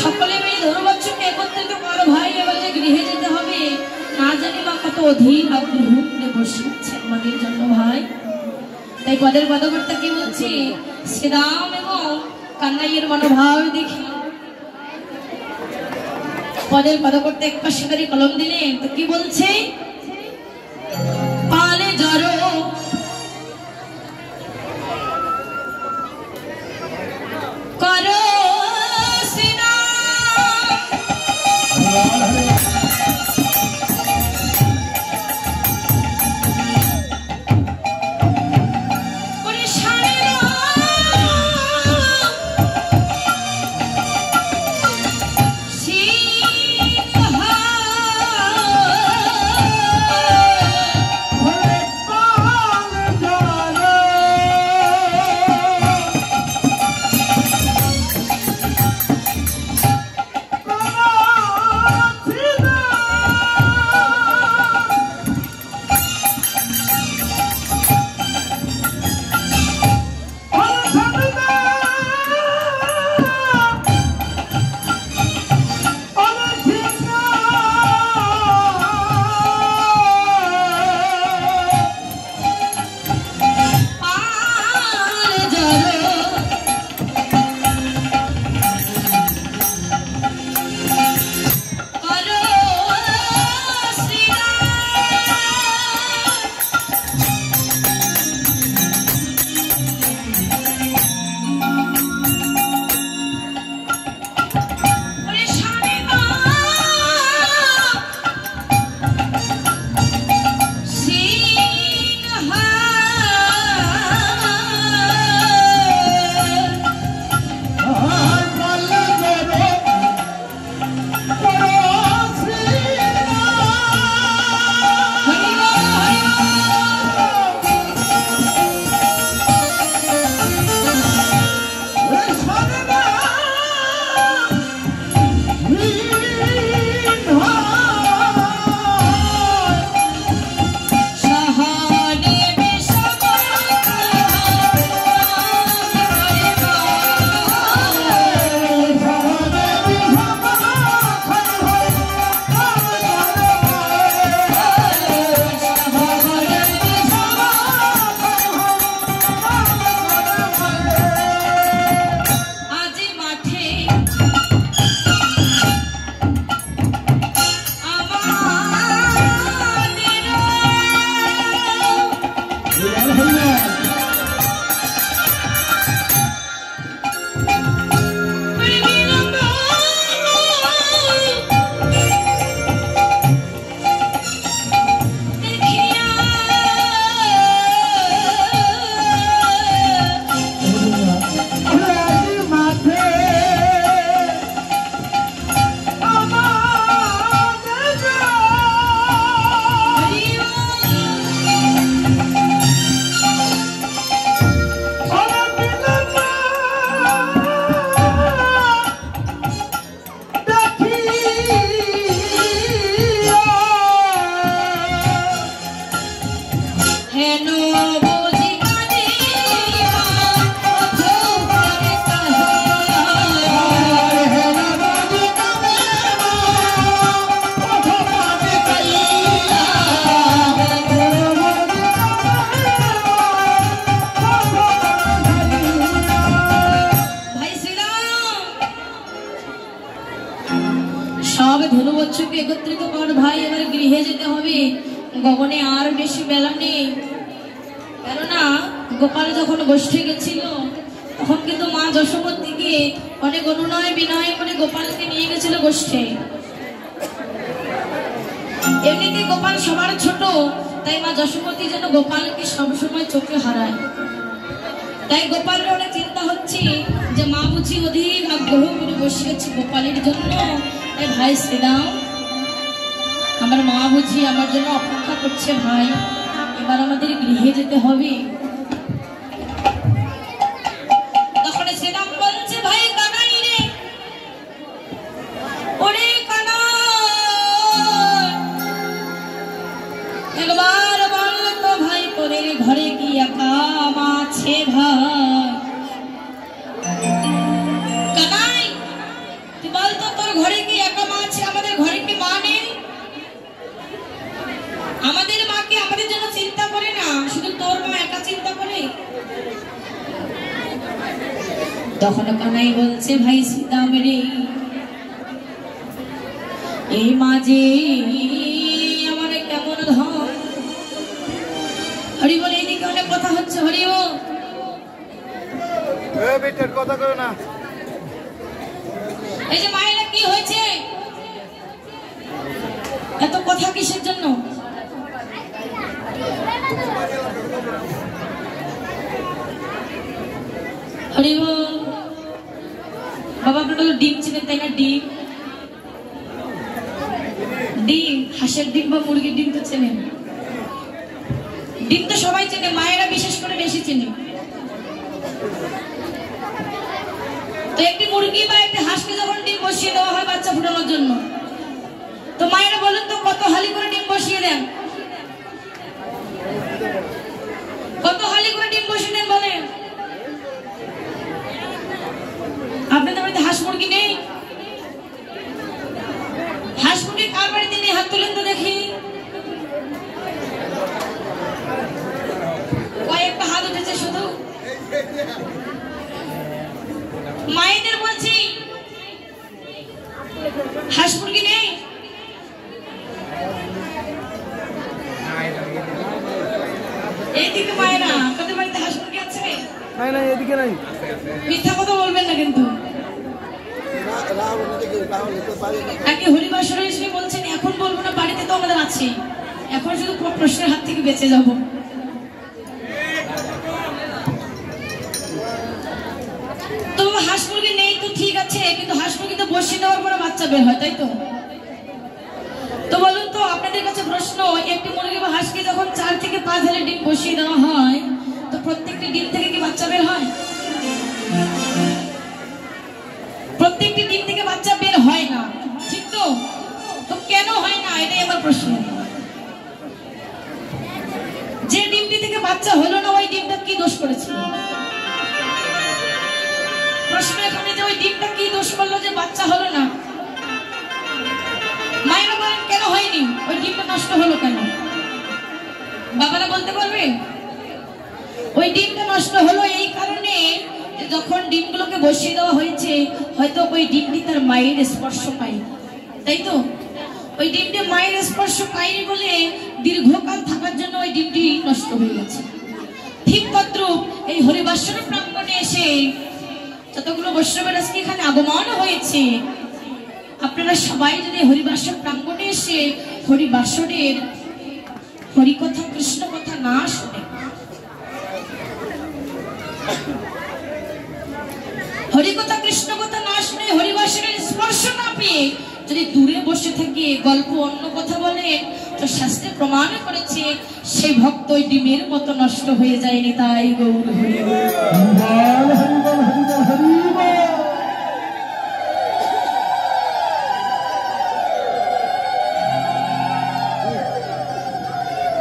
সকলে মিলে ধনুবচ্চকে একত্রিত করো ভাই, এবারে গৃহে যেতে হবে। না জানি বা কত অধীর আগ্রহ করে বসে আছে আমাদের জন্য ভাই। তাই পদের পদকর্তা কি বলছে, শ্রীরাম এবং কান্নাইয়ের মনোভাব দেখি পদের পদকর্তা এক পাশে করে কলম দিলেন। তো কি বলছে, পালে জড়ো করো ধনুবচ্চকে একত্রিত কর ভাই, এবার গৃহে যেতে হবে। গগনে আর বেশি বেলা নেই, কেননা গোপাল যখন গোষ্ঠী গেছিল তখন কিন্তু মা যশোমতীকে অনেক অনুনয় বিনয় করে গোপালকে নিয়ে গেছিল গোষ্ঠে। এমনিতে গোপাল সবার ছোট, তাই মা যশোমতী যেন গোপালকে সবসময় চোখে হারায়। তাই গোপালের অনেক চিন্তা হচ্ছে যে মা বুঝি অধিক আগ্রহ করে বসে গেছে গোপালের জন্য। তাই ভাই শ্রীরাম, আমার মা বুঝি আমার জন্য অপেক্ষা করছে ভাই, এবার আমাদের গৃহে যেতে হবে। তখন শ্রীরাম বলছে, ভাই কানাই রে, ওরে কানাই, একবার বল তো ভাই তোদের ঘরে কি কাম আছে ভাই? কানাই তুই বল তখন কানাই বলছে ভাই সীতাম রে, এই মাঝে আমার কেমন ধন। হরি বলে এদিকে অনেক কথা হচ্ছে। হরি ও বেটার কথা কই না। এই যে মায়েরা কি হয়েছে, এত কথা কিসের জন্য? হরি বল। বাবা আপনারা ডিম চিনেন তাই না? ডিম, ডিম হাঁসের ডিম বা মুরগির ডিম তো চেনেন। ডিম তো সবাই চেনে, মায়েরা বিশেষ করে বেশি চেনে। তো একটি মুরগি বা একটি হাঁসকে যখন ডিম বসিয়ে দেওয়া হয় বাচ্চা ফোটানোর জন্য, তো মায়েরা বলেন তো কত হালি করে ডিম বসিয়ে দেন? কত হালি করে ডিম বসিয়ে দেন বলেন? আপনাদের বাড়িতে হাঁস মুরগি নেই? হাঁস মুরগি কার বাড়িতে নেই? হাত তুলেন তো দেখি। কয়েকটা হাত উঠেছে শুধু। মায়েদের বলছি হাঁস মুরগি নেই? এইদিকে মায়েরা কাদের বাড়িতে হাঁস মুরগি আছে? নাই নাই, এদিকে নাই। মিথ্যা কথা বলবেন না কিন্তু। আগে হরিবাসরে এসে বলছেন এখন বলবো না, বাড়িতে তো আমাদের আছে। এখন শুধু প্রশ্নের হাত থেকে বেঁচে যাব। তো হাঁস মুরগি নেই তো ঠিক আছে, কিন্তু হাঁস মুরগি তো বসিয়ে দেওয়ার পরে বাচ্চা বের হয়, তাই তো? তো বলুন তো, আপনাদের কাছে প্রশ্ন, একটি মুরগি বা হাঁসকে যখন 4 থেকে 5 হালি ডিম বসিয়ে দেওয়া হয়, তো প্রত্যেকটি ডিম থেকে কি বাচ্চা বের হয়? প্রত্যেকটি ডিম থেকে বাচ্চা বের হয় না, ঠিক তো? তো কেন হয় না, এটাই আমার প্রশ্ন। যে ডিমটি থেকে বাচ্চা হলো না, ওই ডিমটা কি দোষ করেছে? প্রশ্ন এখানে যে ওই ডিমটা কি দোষ করলো যে বাচ্চা হলো না? মায়েরা বলেন কেন হয়নি, ওই ডিমটা নষ্ট হলো কেন? বাবারা বলতে পারবে? ওই ডিমটা নষ্ট হলো এই কারণে যে যখন ডিমগুলোকে বসিয়ে দেওয়া হয়েছে, হয়তো ওই ডিমটি তার মায়ের স্পর্শ পায়নি, তাই তো? ওই ডিমটি মায়ের স্পর্শ পায়নি বলে দীর্ঘকাল থাকার জন্য ওই ডিমটি নষ্ট হয়ে গেছে। ঠিক তদ্রূপ এই হরিবাসর প্রাঙ্গণে এসে যতগুলো বৈষ্ণবের আজকে এখানে আগমন হয়েছে, আপনারা সবাই যদি হরিবাসর প্রাঙ্গণে এসে হরিবাসরের হরিকথা কৃষ্ণ কথা না শুনে, হরিকথা কৃষ্ণ কথা না শুনে, হরিবাসরের স্পর্শ না পেয়ে যদি দূরে বসে থেকে গল্প অন্য কথা বলে, তো শাস্ত্রে প্রমাণ করেছে সেই ভক্ত ওই ডিমের মতো নষ্ট হয়ে যায়নি। তাই গৌর হরি বল।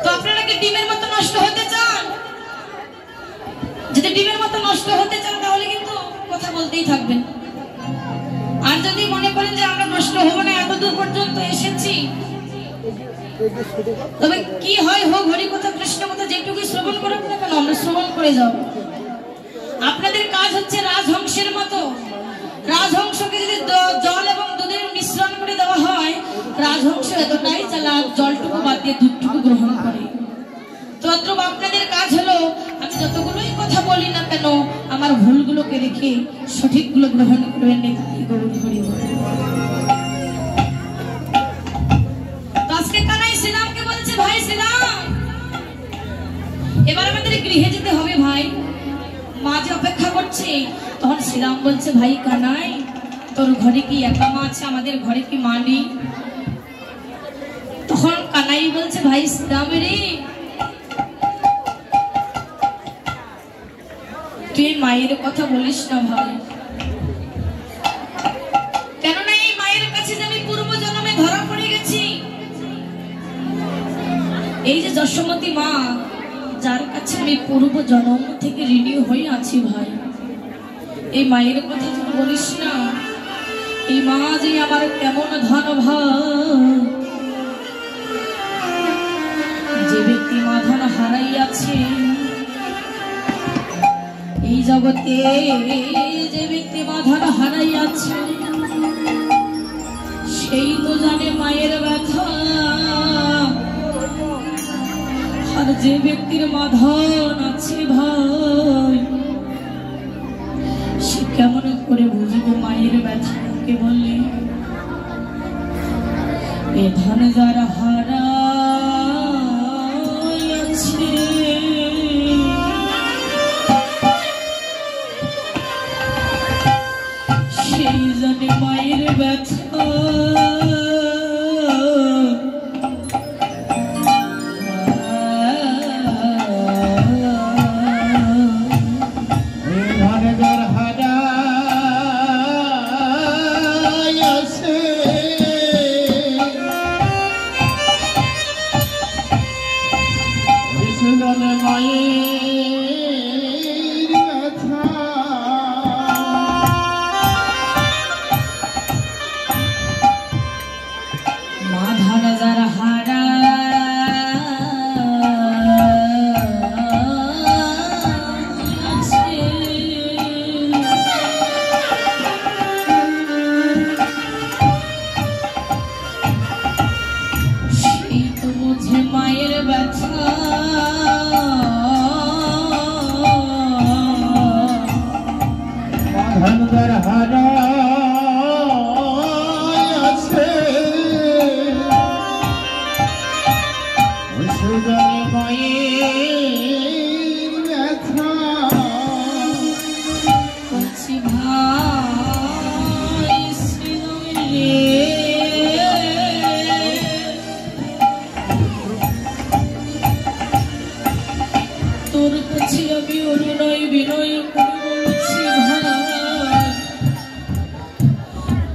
তো আপনারা কি ডিমের মতো নষ্ট হতে চান? যদি ডিমের মতো নষ্ট হতে চান তাহলে কিন্তু কথা বলতেই থাকবেন। আর যদি মনে করেন যে আমরা নষ্ট হবো না, এত দূর পর্যন্ত এসেছি, তবে কি হয় হোক, হরি কথা কৃষ্ণ কথা যেটুকু শ্রবণ করুক না কেন, আমরা শ্রবণ করে যাব। আপনাদের কাজ হচ্ছে রাজহংসের মতো। রাজহংসকে যদি জল এবং দুধের মিশ্রণ করে দেওয়া হয়, রাজহংস এতটাই চালাক, জলটুকু বাদ দিয়ে দুধটুকু গ্রহণ করে। তো আপনাদের কাজ হলো, আমি যতগুলোই কথা বলি না কেন, আমার ভুলগুলোকে রেখে সঠিকগুলো গ্রহণ করবেন। আজকে কানাই শ্রীরামকে বলছে ভাই শ্রীরাম, এবার আমাদের গৃহে যেতে হবে ভাই, মা যে অপেক্ষা করছে। তখন শ্রীরাম বলছে ভাই কানাই, তোর ঘরে কি একা মা আছে, আমাদের ঘরে কি মা নেই? তখন কানাই বলছে ভাই শ্রীরাম রে, তুই মায়ের কথা বলিস না ভাই, কেননা এই মায়ের কাছে যে আমি পূর্ব জন্মে ধরা পড়ে গেছি। এই যে যশোমতী মা, যার কাছে আমি পূর্ব জন্ম থেকে ঋণী হয়ে আছি ভাই, এই মায়ের কথা তুই বলিস না। এই মা যে আমার কেমন ধন ভাই, যে ব্যক্তি মা ধন হারাইয়াছে, এই জগতে যে ব্যক্তি বাধার হারাইয়াছে সেই তো জানে মায়ের ব্যথা। আর যে ব্যক্তির বাঁধন আছে ভাই সে কেমন করে বুঝবে মায়ের ব্যথাকে? বললে এ ধন যার হারাইয়াছে সেই জানে মায়ের ব্যথা।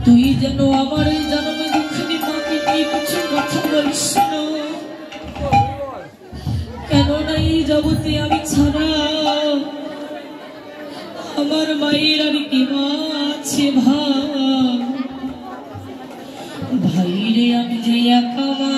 তুই যেন আমার এই জন্মে দুঃখিনী মাকে নিয়ে কিছু কথা বলিস না, কেননা এই জগতে আমি ছাড়া আমার মায়ের আর কি মা আছে ভাই রে, আমি যে একা মা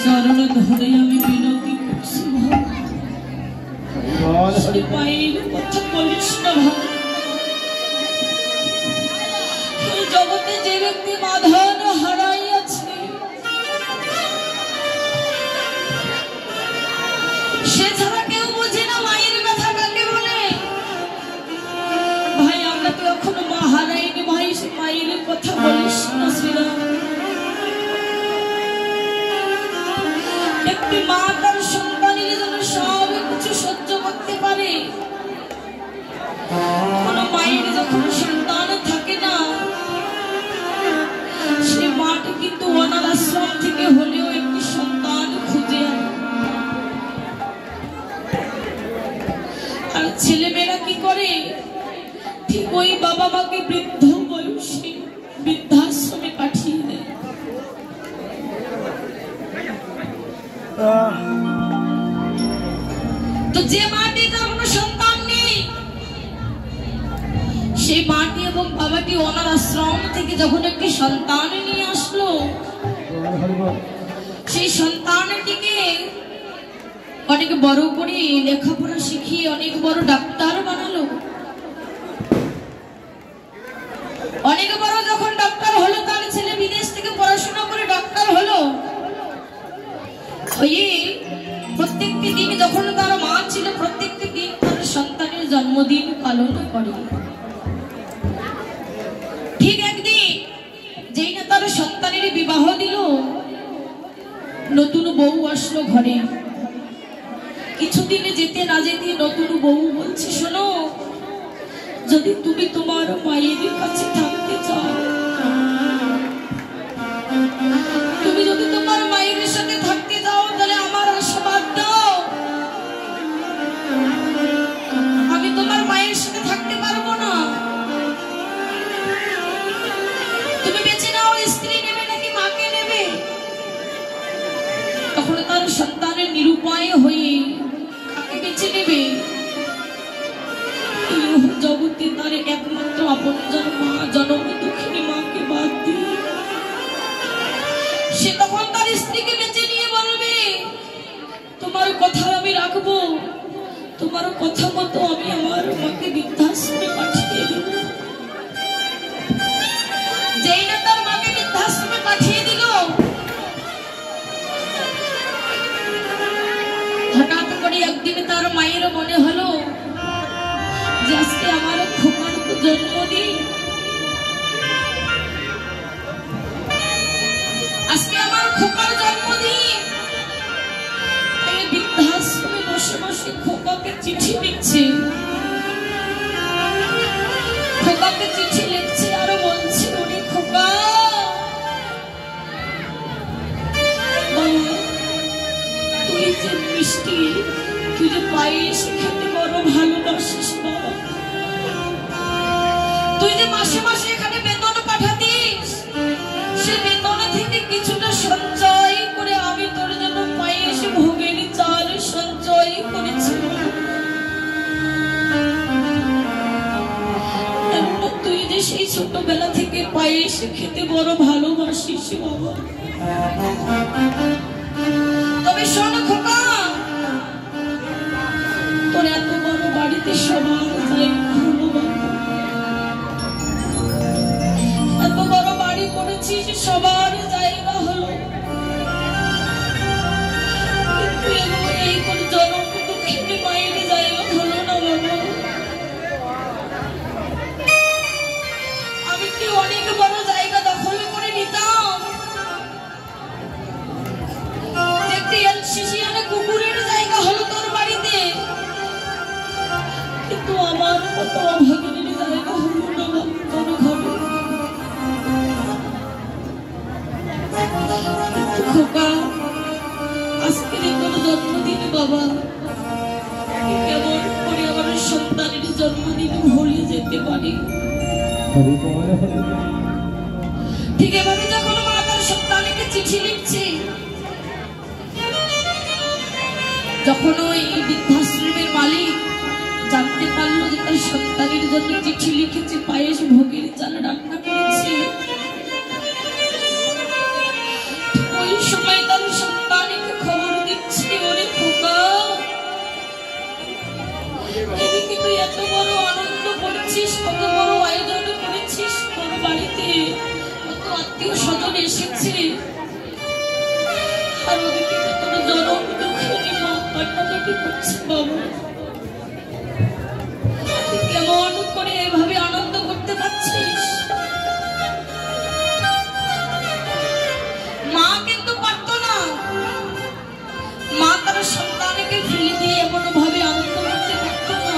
চরণ ধরে আমি বিনতি করছি পায়ের কথা বলিস না ভাই। এই জগতে যে ব্যক্তি বাঁধন হারাইয়াছে সে ছাড়া কেউ বুঝে না মায়ের ব্যথা কাকে বলে। ভাই আমরা তো এখনো মা হারাইনি ভাই, সে মায়ের কথা বলিস না শ্রীরাম। একটি মা তার সন্তানের জন্য সব কিছু সহ্য করতে পারে, কোন মায়ের যখন সন্তান থাকে না সে মাটি কিন্তু অনাথ আশ্রম থেকে হলেও একটি সন্তান খুঁজে আনে। আর ছেলেমেয়েরা কি করে, ঠিক ওই বাবা মাকে বৃদ্ধ বয়সে বৃদ্ধাশ্রমে পাঠিয়ে দেয়। তো যে মাটি তার কোনো সন্তান নেই সেই মাটি এবং বাবাটি অনাথ আশ্রম থেকে যখন একটি সন্তান নিয়ে আসলো, সেই সন্তানটিকে অনেক বড় করে লেখাপড়া শিখিয়ে অনেক বড় ডাক্তার বানালো। অনেক বড় যখন ডাক্তার হলো, তার ছেলে বিদেশ থেকে পড়াশোনা করে ডাক্তার হলো। প্রত্যেকটি দিন যখন তার মা ছিল প্রত্যেকটি দিন তার সন্তানের জন্মদিন পালন করে। ঠিক একদিন যেই না তার সন্তানের বিবাহ দিল, নতুন বউ আসলো ঘরে। কিছুদিনে যেতে না যেতে নতুন বউ বলছে, শোনো, যদি তুমি তোমার মায়ের কাছে থাকতে চাও, তুমি যদি তোমার মায়ের সাথে থাকতে চাও, তাহলে আমার আশীর্বাদ দাও। আমি তোমার মায়ের সাথে থাকতে পারবো না। তুমি বেঁচে নাও, স্ত্রী নেবে নাকি মাকে নেবে? তখন তার সন্তানের নিরুপায় হয়ে কাকে বেঁচে নেবে? জগতে তার একমাত্র আপনজন মা, জনম দুঃখিনী মাকে বাদ দিয়ে সে তখন তার স্ত্রীকে বেঁচে নিয়ে বলবে, তোমার কথা আমি রাখবো, তোমার কথা মতো আমি আমার মাকে বৃদ্ধাশ্রমে পাঠিয়ে দেব। যেই না তার মাকে বৃদ্ধাশ্রমে পাঠিয়ে দিল, হঠাৎ করে একদিন তার মায়ের মনে হলো যে আজকে আমার খোকার জন্মদিন, আজকে আমার খোকার জন্মদিন। বৃদ্ধাশ্রমে বসে বসে খোকাকে চিঠি লিখছে, খোকাকে চিঠি লিখছে আর বলছে, ওরে খোকা, তুই যে মিষ্টি, তুই যে পায়েস খেতে বড় ভালোবাসিস বাবা, তুই যে মাসে মাসে এখানে বেতন পাঠাতিস, সে বেতন থেকে কিছুটা সঞ্চয় করে আমি তোর জন্য পায়েস ভোগের চাল সঞ্চয় করেছি। তুই যে সেই ছোটবেলা থেকে পায়েস খেতে বড় ভালোবাসিস বাবা। তবে শোন খোকা, তোর এত বড় বাড়িতে সবার জায়গা হলো বাবা, এত বড় বাড়ি করেছিস, সবার জায়গা হলো, কিন্তু এই তোর জনম দুঃখিনী মায়ের জায়গা হলো না বাবা। আমি কি অনেক বড় জায়গা দখল করে নিতাম, জন্মদিন বাবা, কেমন করে আমার সন্তানের জন্মদিন ভুলে যেতে পারি। ঠিক এভাবে যখন মা তার সন্তানকে চিঠি লিখছে, যখন ওই বৃদ্ধাশ্রমের মালিক জানতে পারলো যে তার সন্তানের জন্য চিঠি লিখেছে, পায়েস ভোগের চাল রান্না করেছে, ওই সময় তার সন্তানকে খবর দিচ্ছে, ওরে খোকা, এদিকে তুই এত বড় আনন্দ করেছিস, কত বড় আয়োজন করেছিস, তোর বাড়িতে কত আত্মীয় স্বজন এসেছে, আর ওদিকে তোর জনম দুঃখিনী মা কান্নাকাটি করছে। বাবা, কেমন করে এভাবে আনন্দ করতে পারছিস? মা কিন্তু পারতো না, মা তার সন্তানকে ফেলে দিয়ে এমন ভাবে আনন্দ করতে পারতো না।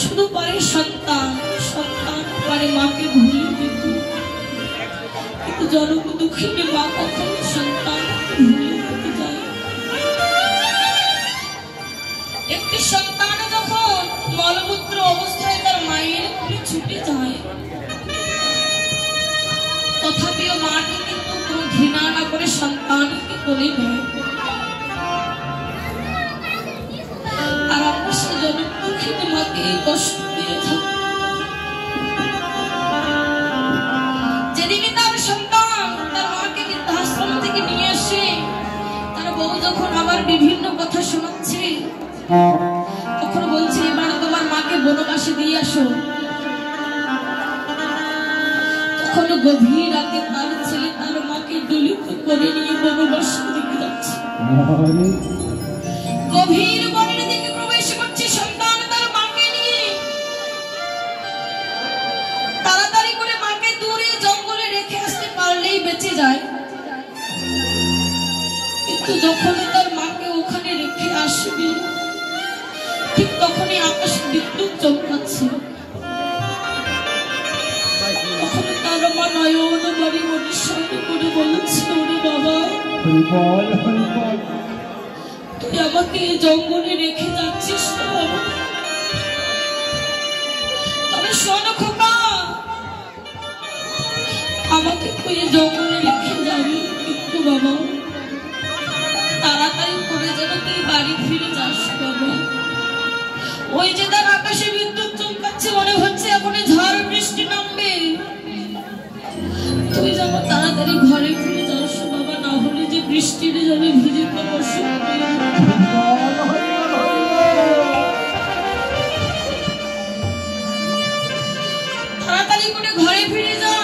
শুধু পারে সন্তান, সন্তান পারে মাকে ভুলে দিতে, কিন্তু জনম দুঃখিনী মা কখনো সন্তানকে ভুলে দিতে যায়। একটি সন্তান যখন মলমূত্র অবস্থায় তার মায়ের কোলে ছুটে যায়, তথাপিও মাটি কিন্তু কোনো ঘৃণা না করে সন্তানকে কোলে নেয়। আর আমরা সে জনম দুঃখিনী মাকে এই কষ্ট দিয়ে থাকি। যেদিকে তার সন্তান তার মাকে বৃদ্ধাশ্রম থেকে নিয়ে আসে, তার বউ যখন আবার বিভিন্ন কথা শোনাচ্ছে, তখন বলছে এবার তোমার মাকে বনবাসে দিয়ে আসো। তখন গভীর রাতে তার ছেলে তার মাকে দলিত করে নিয়ে বনবাসের দিকে যাচ্ছে। গভীর বনের দিকে প্রবেশ করছে সন্তান তার মাকে নিয়ে। তাড়াতাড়ি করে মাকে দূরে জঙ্গলে রেখে আসতে পারলেই বেঁচে যায়, কিন্তু যখন তার মাকে ওখানে রেখে আসবে, ঠিক তখনই আকাশে বিদ্যুৎ চমকাচ্ছে। তখন তার মা নয়ন বাড়ি অনুসরণ করে বলছে, ওরে বাবা, তুই আমাকে জঙ্গলে রেখে যাচ্ছিস তো বাবা? তবে শোনো খোকা, আমাকে তুই জঙ্গলে রেখে যাবি, কিন্তু বাবা তাড়াতাড়ি করে যেন তুই বাড়ি ফিরে যাস বাবা। ওই যে তার আকাশে বিদ্যুৎ চমকাচ্ছে, মনে হচ্ছে এখন ঝড় বৃষ্টি নামবে, তুই যেন তাড়াতাড়ি ঘরে ফিরে যাস বাবা, না হলে যে বৃষ্টির জলে ভিজে তোর অসুখ। তাড়াতাড়ি করে ঘরে ফিরে যা,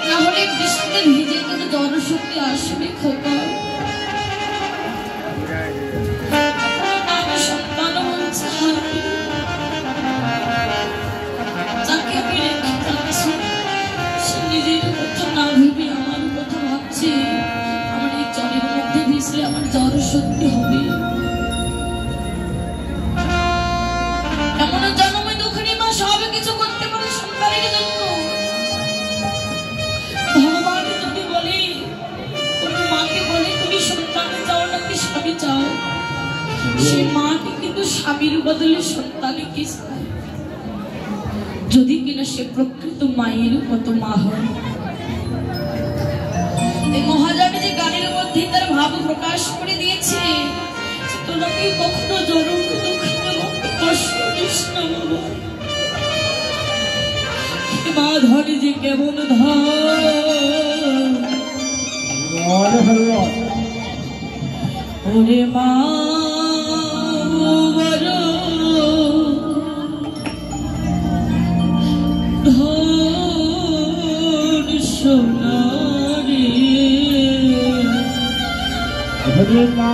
না হলে বৃষ্টিতে ভিজে তোর জ্বর শক্তি আসবে খোকা। সন্তান বলছে, যাকে আমি রেখে যাচ্ছি সে নিজের কথা না ভেবে আমার কথা ভাবছে, আমার এই জ্বরের মধ্যে ভিজলে আমার জ্বর সত্যি হবে। এমন জন্মে দুঃখিনী মা সব কিছু করতে পারে সন্তানের জন্য। ভগবান যদি বলে, কোন মাকে বলে তুমি সন্তান চাও নাকি স্বামী চাও, সেই মাকে কিন্তু স্বামীর বদলে সন্তানকে চায়, যদি কিনা সে প্রকৃত মায়ের মতো মা হয়। এই মহাজনী যে গানের মধ্যে তার ভাব প্রকাশ করে দিয়েছে, তোরা কি কখনো জনম দুঃখিনী মাকে কষ্ট দিস না বাবা। মা ধরে যে কেমন ওরে মা ধর সোনারে মা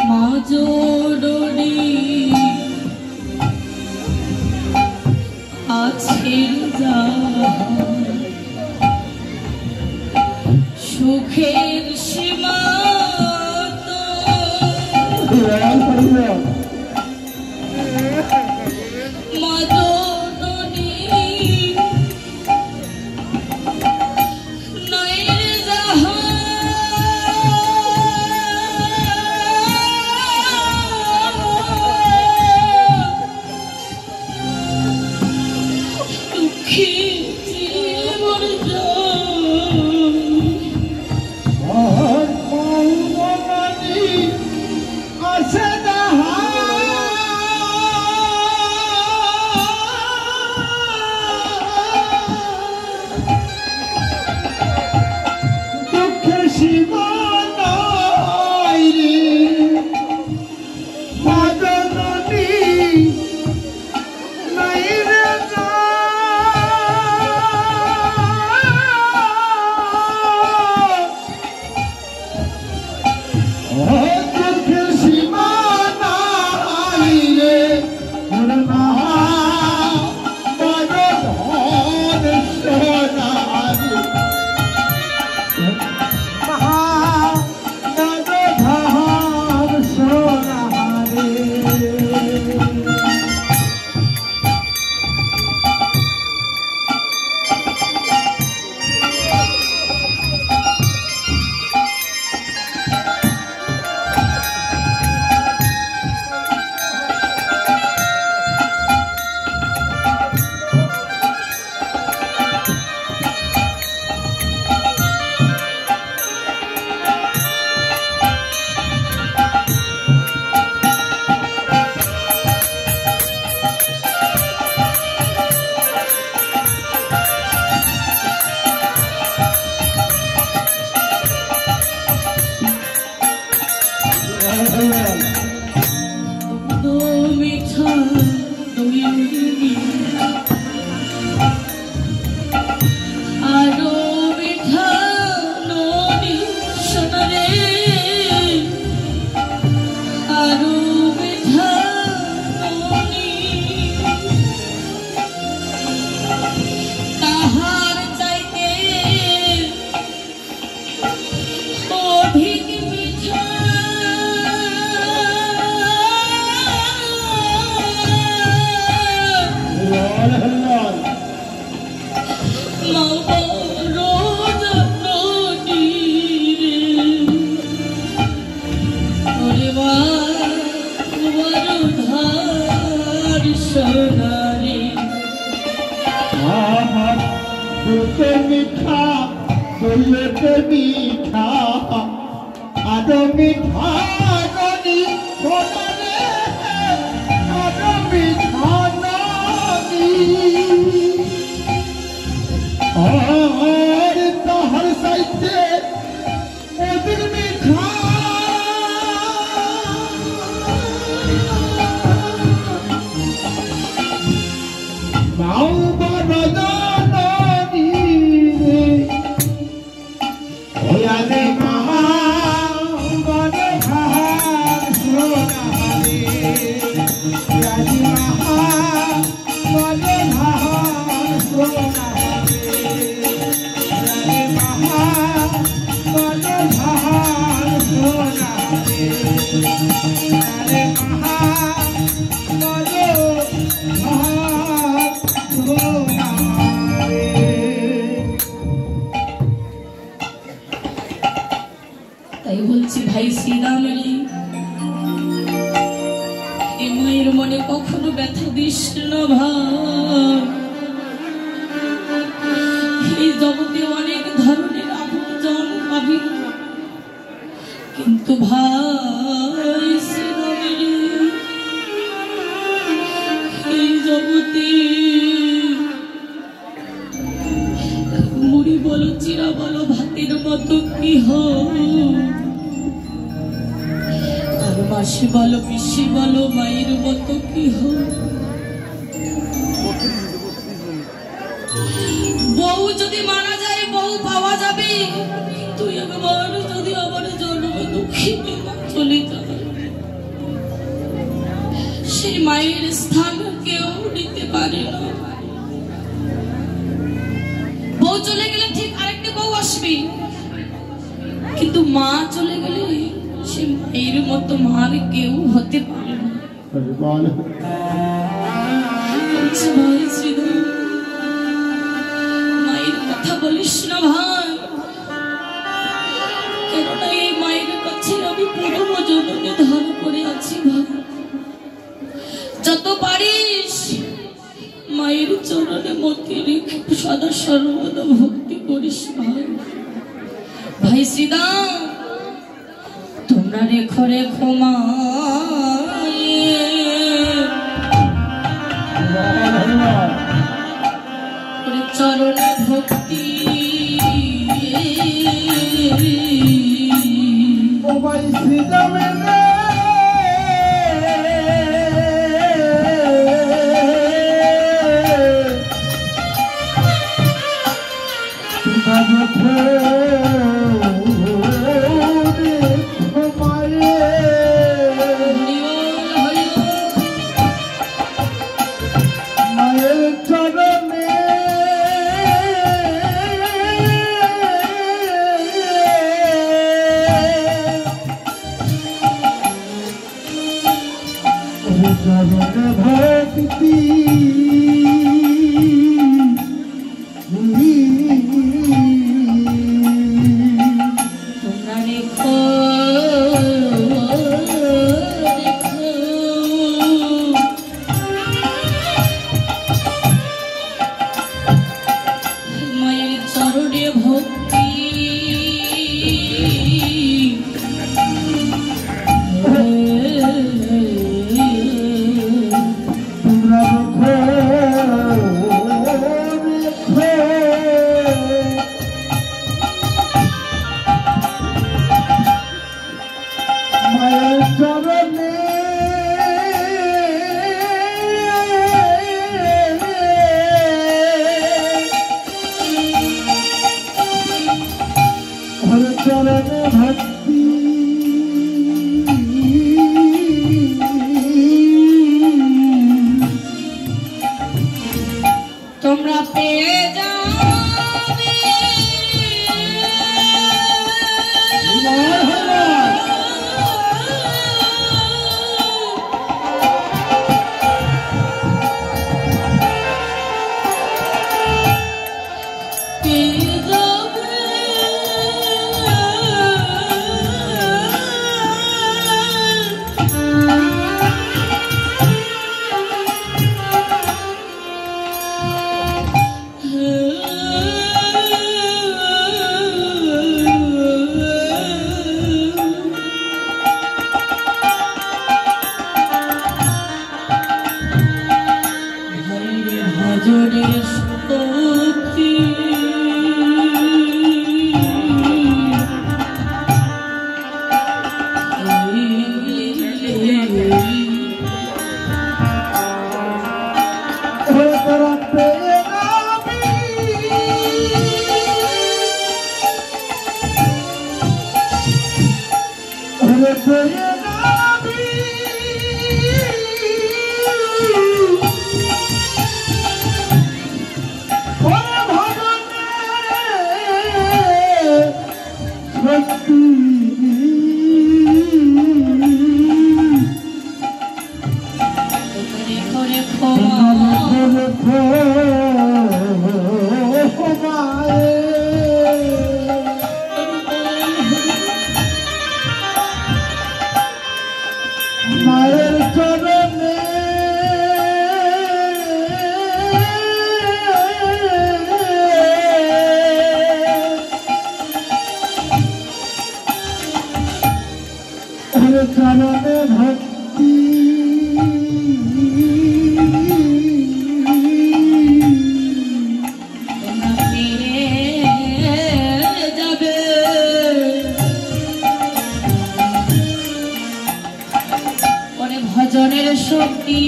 মা জননী আছে সুখের সীমা মা জননী নয়ন যাহা তাই বলছি ভাই শ্রীরামের এ মায়ের মনে কখনো ব্যথা দিস না ভাই। এই জগতে অনেক ধরনের আপনজন পাবি, কিন্তু ভাই শ্রীরামের এই জগতে মুড়ি বলো চিরা বলো ভাতের মতো কি আর মাসি বলো পিসি বলো মায়ের মতো কি বউ যদি মারা যায় বউ পাওয়া যাবে, তুই একবার যদি আমার জন্ম দুঃখী চলে যাবে সেই মায়ের স্থান কেউ নিতে পারে না। বউ চলে গেলে ঠিক আরেকটা বউ আসবে, কিন্তু মা চলে গেলে সে মায়ের মতো মার কেউ হতে পারে না। মায়ের কথা বলিস না ভাই, কেননা এই মায়ের কাছে আমি পূর্ব জন্মে ধারণ করে আছি ভাই। যত পারিস মায়ের চরণে মতি রেখে সদা সর্বদা ভক্তি করিস ভাই। ভাই শ্রীদাম, তোমরা রেখো রেখো মায়ের চরণে ভক্তি। ও ভাই শ্রীদামে তোমরা পেয়ে যাবে ভজনের শক্তি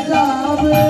যাবে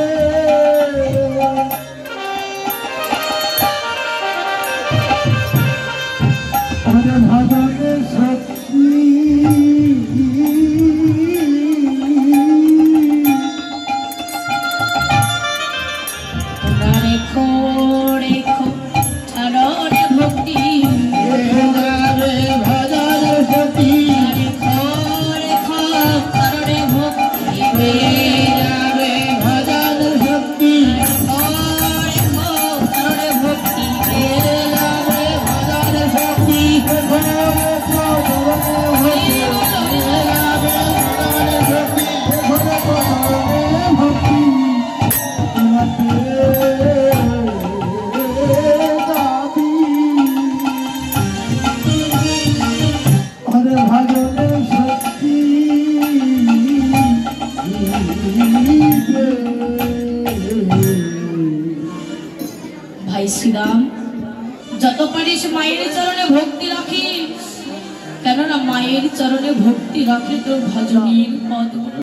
ভাই শ্রীরাম, যত পারিস মায়ের চরণে ভক্তি রাখিস, কেননা মায়ের চরণে ভক্তি রাখলে তোর ভজনের পথ